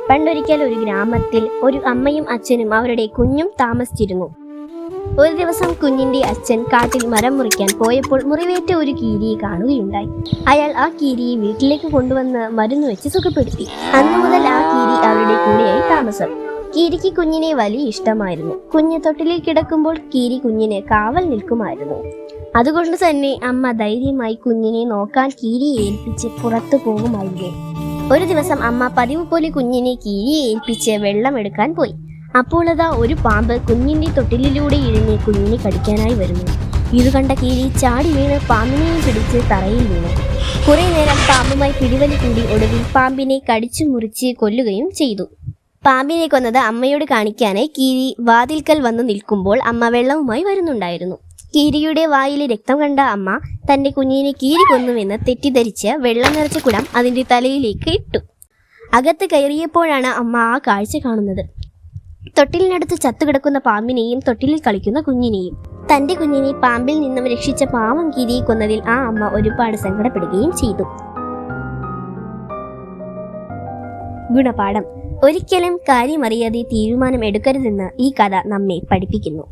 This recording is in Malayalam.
പണ്ടൊരിക്കൽ ഒരു ഗ്രാമത്തിൽ ഒരു അമ്മയും അച്ഛനും അവരുടെ കുഞ്ഞും താമസിച്ചിരുന്നു. ഒരു ദിവസം കുഞ്ഞിന്റെ അച്ഛൻ കാട്ടിൽ മരം മുറിക്കാൻ പോയപ്പോൾ മുറിവേറ്റ ഒരു കീരിയെ കാണുകയുണ്ടായി. അയാൾ ആ കീരിയെ വീട്ടിലേക്ക് കൊണ്ടുവന്ന് മരുന്ന് വെച്ച് സുഖപ്പെടുത്തി. അന്നു മുതൽ ആ കീരി അവരുടെ കൂടെയായി താമസം. കീരിക്ക് കുഞ്ഞിനെ വലിയ ഇഷ്ടമായിരുന്നു. കുഞ്ഞ് തൊട്ടിലിൽ കിടക്കുമ്പോൾ കീരി കുഞ്ഞിന് കാവൽ നിൽക്കുമായിരുന്നു. അതുകൊണ്ട് തന്നെ അമ്മ ധൈര്യമായി കുഞ്ഞിനെ നോക്കാൻ കീരിയെ ഏൽപ്പിച്ച് പുറത്തു പോകുമായിരുന്നു. ഒരു ദിവസം അമ്മ പതിവ് പോലെ കുഞ്ഞിനെ കീരിയെ ഏൽപ്പിച്ച് വെള്ളം എടുക്കാൻ പോയി. അപ്പോൾ അതാ ഒരു പാമ്പ് കുഞ്ഞിന്റെ തൊട്ടിലിലൂടെ ഇഴഞ്ഞ് കുഞ്ഞിനെ കടിക്കാനായി വരുന്നു. ഇത് കണ്ട കീരി ചാടി വീണ് പാമ്പിനെയും പിടിച്ച് തറയിൽ വീണു. കുറെ നേരം പാമ്പുമായി പിടിവലി കൂടി ഒടുവിൽ പാമ്പിനെ കടിച്ചു മുറിച്ച് കൊല്ലുകയും ചെയ്തു. പാമ്പിനെ കൊന്നത് അമ്മയോട് കാണിക്കാനായി കീരി വാതിൽക്കൽ വന്നു നിൽക്കുമ്പോൾ അമ്മ വെള്ളവുമായി വരുന്നുണ്ടായിരുന്നു. കീരിയുടെ വായിലെ രക്തം കണ്ട അമ്മ തന്റെ കുഞ്ഞിനെ കീരി കൊന്നുവെന്ന് തെറ്റിദ്ധരിച്ച് വെള്ളം നിറച്ച കുടം അതിന്റെ തലയിലേക്ക് ഇട്ടു. അകത്ത് കയറിയപ്പോഴാണ് അമ്മ ആ കാഴ്ച കാണുന്നത്. തൊട്ടിലിനടുത്ത് ചത്തുകിടക്കുന്ന പാമ്പിനെയും തൊട്ടിലിൽ കളിക്കുന്ന കുഞ്ഞിനെയും. തന്റെ കുഞ്ഞിനെ പാമ്പിൽ നിന്നും രക്ഷിച്ച പാവം കീരിയെ കൊന്നതിൽ ആ അമ്മ ഒരുപാട് സങ്കടപ്പെടുകയും ചെയ്തു. ഗുണപാഠം: ഒരിക്കലും കാര്യമറിയാതെ തീരുമാനം എടുക്കരുതെന്ന് ഈ കഥ നമ്മെ പഠിപ്പിക്കുന്നു.